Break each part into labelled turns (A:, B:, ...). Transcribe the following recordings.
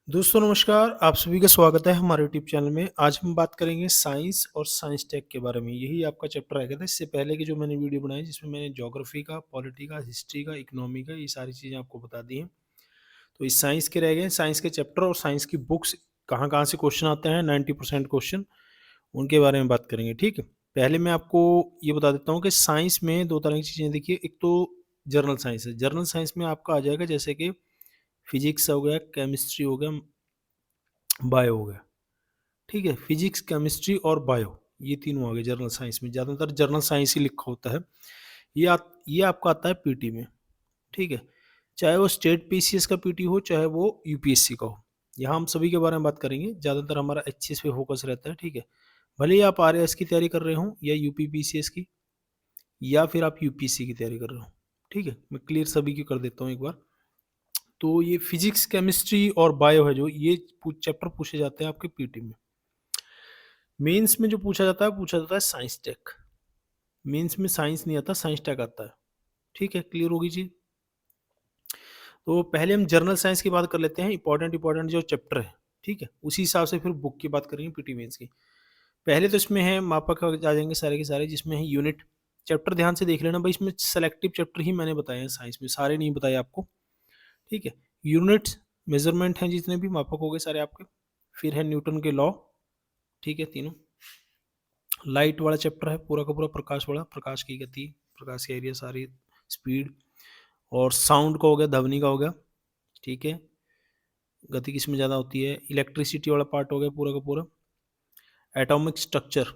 A: दोस्तों नमस्कार, आप सभी का स्वागत है हमारे यूट्यूब चैनल में। आज हम बात करेंगे साइंस और साइंस टेक के बारे में। यही आपका चैप्टर रहेगा था। इससे पहले की जो मैंने वीडियो बनाई जिसमें मैंने ज्योग्राफी का, पॉलिटी का, हिस्ट्री का, इकोनॉमी का ये सारी चीज़ें आपको बता दी हैं। तो इस साइंस के रह गए, साइंस के चैप्टर और साइंस की बुक्स कहाँ-कहाँ से क्वेश्चन आते हैं 90% क्वेश्चन, उनके बारे में बात करेंगे, ठीक है? पहले मैं आपको ये बता देता हूँ कि साइंस में 2 तरह की चीज़ें देखिए, एक तो जनरल साइंस है। जनरल साइंस में आपका आ जाएगा जैसे कि फिज़िक्स हो गया, केमिस्ट्री हो गया, बायो हो गया। ठीक है, फिजिक्स, केमिस्ट्री और बायो, ये तीनों आ गए जनरल साइंस में। ज़्यादातर जनरल साइंस ही लिखा होता है। ये आपका आता है पीटी में, ठीक है। चाहे वो स्टेट पीसीएस का पीटी हो, चाहे वो यूपीएससी का हो। यहाँ हम सभी के बारे में बात करेंगे। ज़्यादातर हमारा एचएस पे फोकस रहता है, ठीक है। भले ही आप आरएएस की तैयारी कर रहे हो या यूपी पीसीएस की, या फिर आप यूपीएससी की तैयारी कर रहे हो, ठीक है। मैं क्लियर सभी की कर देता हूँ एक बार। तो ये फिजिक्स, केमिस्ट्री और बायो है जो ये चैप्टर पूछे जाते हैं आपके पीटी में। मेंस में जो पूछा जाता है साइंस टेक। मेंस में साइंस नहीं आता, साइंस टेक आता है। ठीक है, क्लियर होगी चीज़? तो पहले हम जनरल साइंस की बात कर लेते हैं, इंपॉर्टेंट जो चैप्टर है, ठीक है? उसी हिसाब से फिर बुक की बात करेंगे पीटी मेंस की। पहले तो इसमें है मापक आ जाएँगे सारे के सारे, जिसमें है यूनिट। चैप्टर ध्यान से देख लेना भाई, इसमें सेलेक्टिव चैप्टर ही मैंने बताए हैं साइंस में, सारे नहीं बताए आपको, ठीक है? यूनिट्स, मेज़रमेंट हैं जितने भी मापक हो गए सारे आपके। फिर है न्यूटन के लॉ, ठीक है, तीनों। लाइट वाला चैप्टर है पूरा का पूरा, प्रकाश वाला, प्रकाश की गति, प्रकाश के एरिया, सारी स्पीड। और साउंड का हो गया, ध्वनि का हो गया, ठीक है। गति किसमें ज़्यादा होती है, इलेक्ट्रिसिटी वाला पार्ट हो गया पूरा का पूरा। एटॉमिक स्ट्रक्चर,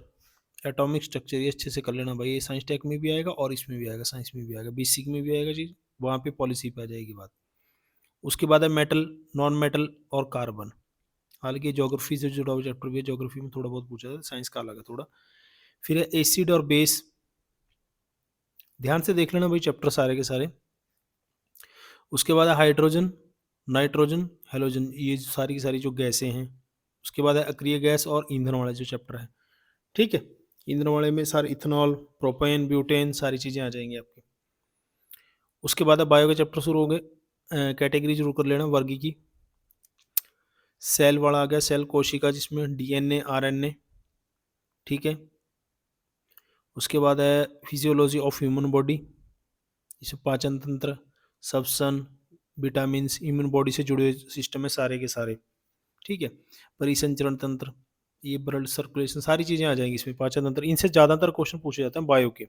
A: एटॉमिक स्ट्रक्चर ये अच्छे से कर लेना भाई, ये साइंस टेक में भी आएगा और इसमें भी आएगा, साइंस में भी आएगा, बेसिक में भी आएगा चीज़, वहाँ पे पॉलिसी पे आ जाएगी बात। उसके बाद है मेटल, नॉन मेटल और कार्बन। हालांकि ज्योग्राफी से जुड़ा हुआ चैप्टर भी है, ज्योग्राफी में थोड़ा बहुत पूछा था, साइंस का अलग है थोड़ा। फिर है एसिड और बेस, ध्यान से देख लेना भाई चैप्टर सारे के सारे। उसके बाद है हाइड्रोजन, नाइट्रोजन, हैलोजन, ये सारी की सारी जो गैसें हैं। उसके बाद है अक्रिय गैस और ईंधन वाला जो चैप्टर है, ठीक है। ईंधन वाले में सारे इथेनॉल, प्रोपेन, ब्यूटेन, सारी चीज़ें आ जाएंगी आपकी। उसके बाद है बायो के चैप्टर शुरू हो गए। कैटेगरी जरूर कर लेना वर्गी की। सेल वाला आ गया, सेल कोशिका जिसमें डीएनए, आरएनए, ठीक है। उसके बाद है फिजियोलॉजी ऑफ ह्यूमन बॉडी, जिसमें पाचन तंत्र, श्वसन, विटामिन्स, इम्यून बॉडी से जुड़े हुए सिस्टम है सारे के सारे, ठीक है। परिसंचरण तंत्र, ये ब्लड सर्कुलेशन, सारी चीज़ें आ जाएंगी इसमें, पाचन तंत्र, इनसे ज़्यादातर क्वेश्चन पूछे जाते हैं बायो के।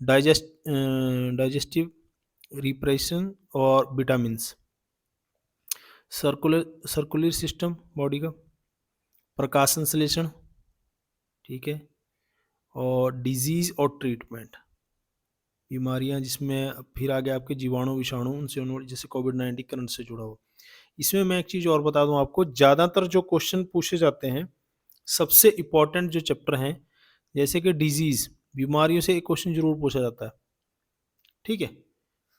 A: डाइजेस्ट डाइजेस्टिव, रिप्रेशन और vitamins, circular circular system body का, प्रकाश संश्लेषण, ठीक है। और डिजीज़ और ट्रीटमेंट, बीमारियां जिसमें फिर आगे आपके जीवाणु, विषाणु, उनसे होने वाली, जैसे कोविड-19 करंट से जुड़ा हो। इसमें मैं एक चीज़ और बता दूँ आपको, ज़्यादातर जो क्वेश्चन पूछे जाते हैं, सबसे इम्पोर्टेंट जो चैप्टर हैं, जैसे कि डिजीज़, बीमारियों से एक क्वेश्चन ज़रूर पूछा जाता है, ठीक है?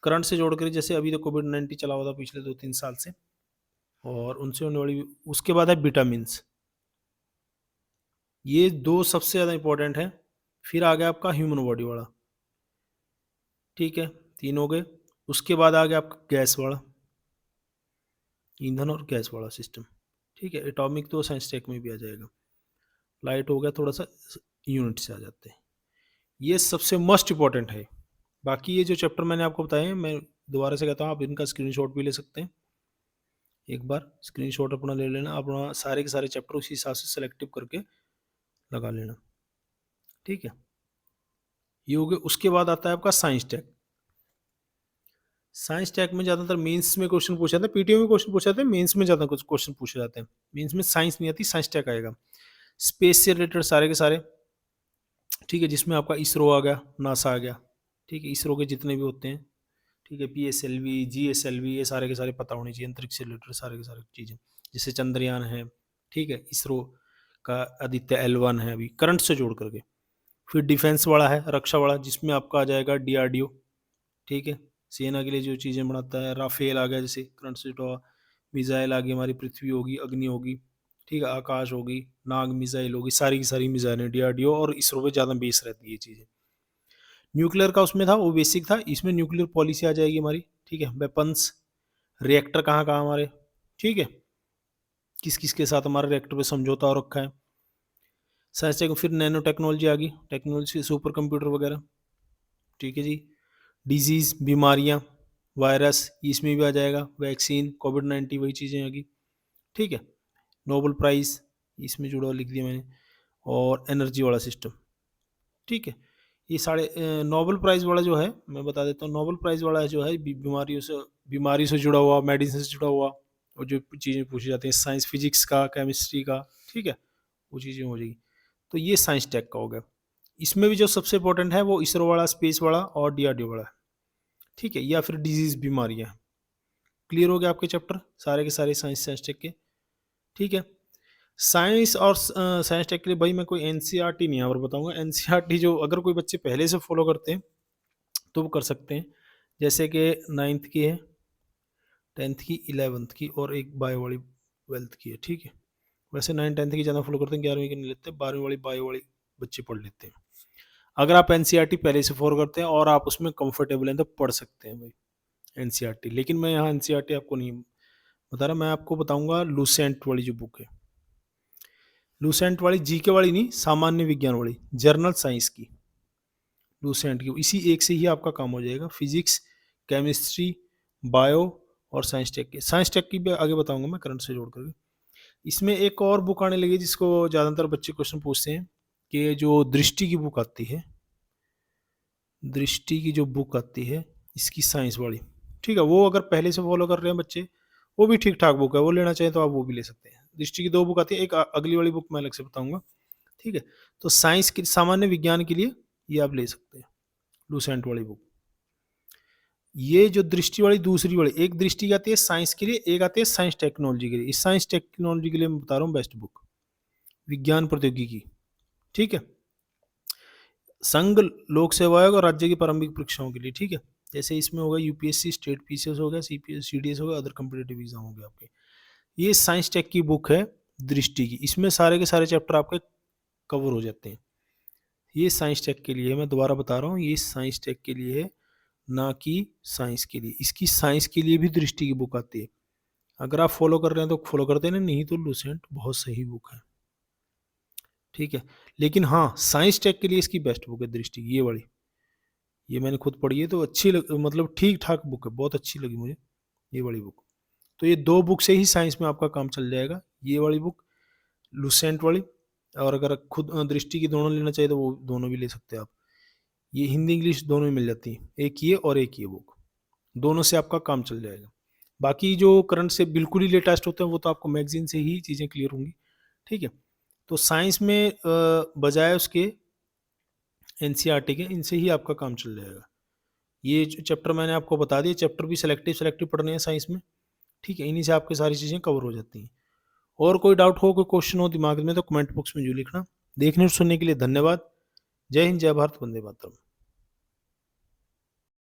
A: करंट से जोड़ कर, जैसे अभी तो कोविड-19 चला हुआ था पिछले 2-3 साल से, और उनसे होने वाली। उसके बाद है विटामिन्स, ये 2 सबसे ज़्यादा इम्पोर्टेंट हैं। फिर आ गया आपका ह्यूमन बॉडी वाला, ठीक है? 3 हो गए। उसके बाद आ गया आपका गैस वाला, ईंधन और गैस वाला सिस्टम, ठीक है? एटॉमिक तो साइंस टेक में भी आ जाएगा। लाइट हो गया थोड़ा-सा, यूनिट से आ जाते हैं। ये सबसे मोस्ट इम्पोर्टेंट है। बाकी ये जो चैप्टर मैंने आपको बताए हैं, मैं दोबारा से कहता हूँ, आप इनका स्क्रीनशॉट भी ले सकते हैं। एक बार स्क्रीनशॉट अपना ले लेना, अपना सारे के सारे चैप्टर उसी हिसाब से सेलेक्टिव करके लगा लेना, ठीक है? ये हो गया। उसके बाद आता है आपका साइंस टेक। साइंस टेक में ज़्यादातर मेंस में क्वेश्चन पूछे जाते हैं, पीटीओ में क्वेश्चन पूछे जाते हैं, मेंस में ज़्यादा कुछ क्वेश्चन पूछे जाते हैं। मेंस में साइंस नहीं आती, साइंस टेक आएगा। स्पेस से रिलेटेड सारे के सारे, ठीक है, जिसमें आपका इसरो आ गया, नासा आ गया, ठीक है, इसरो के जितने भी होते हैं, ठीक है, पीएसएलवी, जीएसएलवी, ये सारे के सारे पता होने चाहिए, अंतरिक्ष से रिलेटेड सारे के सारे चीज़ें, जैसे चंद्रयान है, ठीक है, इसरो का आदित्य L1 है अभी करंट से जोड़ करके। फिर डिफेंस वाला है, रक्षा वाला, जिसमें आपका आ जाएगा डीआरडीओ, ठीक है, सेना के लिए जो चीज़ें बनाता है। राफेल आ गया, जैसे करंट से जुड़ा हुआ। मिसाइल आ गई, हमारी पृथ्वी होगी, अग्नि होगी, ठीक है, आकाश होगी, नाग मिसाइल होगी, सारी की सारी मिसाइलें डीआरडीओ और इसरो पे ज़्यादा बेस रहती है ये चीज़ें। न्यूक्लियर का उसमें था, वो बेसिक था, इसमें न्यूक्लियर पॉलिसी आ जाएगी हमारी, ठीक है, वेपन्स, रिएक्टर कहाँ कहाँ हमारे, ठीक है। किस-किस के साथ हमारा रिएक्टर पे समझौता हो रखा है। साइंस टेक फिर नैनो टेक्नोलॉजी आ गई, टेक्नोलॉजी सुपर कंप्यूटर वगैरह, ठीक है जी। डिज़ीज़, बीमारियाँ, वायरस इसमें भी आ जाएगा, वैक्सीन, कोविड-19 वही चीज़ें आ गई, ठीक है। नोबेल प्राइज़ इसमें जुड़ा हुआ लिख दिया मैंने और एनर्जी वाला सिस्टम, ठीक है। ये सारे नोबेल प्राइज़ वाला जो है, मैं बता देता हूँ, नोबेल प्राइज़ वाला जो है बीमारियों से जुड़ा हुआ, मेडिसिन से जुड़ा हुआ और जो चीज़ें पूछी जाती हैं साइंस, फिज़िक्स का, केमिस्ट्री का, ठीक है, वो चीज़ें हो जाएगी। तो ये साइंस टेक का हो गया। इसमें भी जो सबसे इम्पोर्टेंट है वो इसरो वाला, स्पेस वाला और डीआरडीओ वाला है, ठीक है, या फिर डिजीज़ बीमारियाँ। क्लियर हो गया आपके चैप्टर सारे के सारे साइंस साइंस टेक के, ठीक है। साइंस और साइंस टेक के लिए भाई मैं कोई एनसीईआरटी नहीं यहाँ पर बताऊँगा। एनसीईआरटी जो अगर कोई बच्चे पहले से फॉलो करते हैं, तो वो कर सकते हैं। जैसे कि 9th की है, 10th की, 11th की और एक बायो वाली 12th की है, ठीक है। वैसे 9-10th की ज़्यादा फॉलो करते हैं, 11वीं की नहीं लेते, 12वीं वाली बायो वाली बच्चे पढ़ लेते हैं। अगर आप एनसीईआरटी पहले से फॉलो करते हैं और आप उसमें कंफर्टेबल हैं तो पढ़ सकते हैं भाई एनसीईआरटी। लेकिन मैं यहाँ एनसीईआरटी आपको नहीं बता रहा, मैं आपको बताऊंगा लूसेंट वाली जो बुक है, लूसेंट वाली, जीके वाली नहीं, सामान्य विज्ञान वाली, जर्नल साइंस की, लूसेंट की। इसी एक से ही आपका काम हो जाएगा, फिजिक्स, केमिस्ट्री, बायो और साइंस टेक की। साइंस टेक की भी आगे बताऊंगा मैं करंट से जोड़ करके। इसमें एक और बुक आने लगी जिसको ज़्यादातर बच्चे क्वेश्चन पूछते हैं, कि जो दृष्टि की बुक आती है, दृष्टि की जो बुक आती है इसकी साइंस वाली, ठीक है, वो अगर पहले से फॉलो कर रहे हैं बच्चे, वो भी ठीक ठाक बुक है, वो लेना चाहें तो आप वो भी ले सकते हैं। दृष्टि की 2 बुक आती है, एक अगली वाली बुक मैं अलग से बताऊंगा, ठीक है। तो साइंस की, सामान्य विज्ञान के लिए ये आप ले सकते हैं, लूसेंट वाली बुक। ये जो दृष्टि वाली दूसरी वाली, एक दृष्टि की आती है साइंस के लिए, एक आती है साइंस टेक्नोलॉजी के लिए। इस साइंस टेक्नोलॉजी के लिए मैं बता रहा हूँ बेस्ट बुक, विज्ञान प्रौद्योगिकी, ठीक है। संघ लोक सेवा आयोग और राज्य की प्रारंभिक परीक्षाओं के लिए, ठीक है। जैसे इसमें होगा यूपीएससी, स्टेट पीसीएस हो गया, सीपीएस, सीडीएस हो गया, अदर कॉम्पिटेटिव एग्जाम हो गया आपके। ये साइंस टेक की बुक है दृष्टि की, इसमें सारे के सारे चैप्टर आपके कवर हो जाते हैं। ये साइंस टेक के लिए है, मैं दोबारा बता रहा हूँ, ये साइंस टेक के लिए है, ना कि साइंस के लिए। इसकी साइंस के लिए भी दृष्टि की बुक आती है, अगर आप फॉलो कर रहे हैं तो फॉलो करते हैं, नहीं तो लूसेंट बहुत सही बुक है, ठीक है। लेकिन हाँ, साइंस टेक के लिए इसकी बेस्ट बुक है दृष्टि, ये वाली, ये मैंने खुद पढ़ी है तो अच्छी मतलब ठीक ठाक बुक है, बहुत अच्छी लगी मुझे ये वाली बुक। तो ये 2 बुक से ही साइंस में आपका काम चल जाएगा, ये वाली बुक, लूसेंट वाली, और अगर खुद दृष्टि की दोनों लेना चाहिए तो वो दोनों भी ले सकते हैं आप। ये हिंदी इंग्लिश दोनों में मिल जाती है, एक ये और एक ये बुक, दोनों से आपका काम चल जाएगा। बाकी जो करंट से बिल्कुल ही लेटेस्ट होते हैं वो तो आपको मैगजीन से ही चीज़ें क्लियर होंगी, ठीक है। तो साइंस में बजाय उसके एनसीईआरटी के, इनसे ही आपका काम चल जाएगा। ये जो चैप्टर मैंने आपको बता दिए, चैप्टर भी सेलेक्टिव सेलेक्टिव पढ़ने हैं साइंस में, ठीक है। इन्हीं से आपकी सारी चीज़ें कवर हो जाती हैं। और कोई डाउट हो, कोई क्वेश्चन हो दिमाग में तो कमेंट बॉक्स में जो लिखना। देखने और सुनने के लिए धन्यवाद। जय हिंद, जय भारत, वंदे मातरम।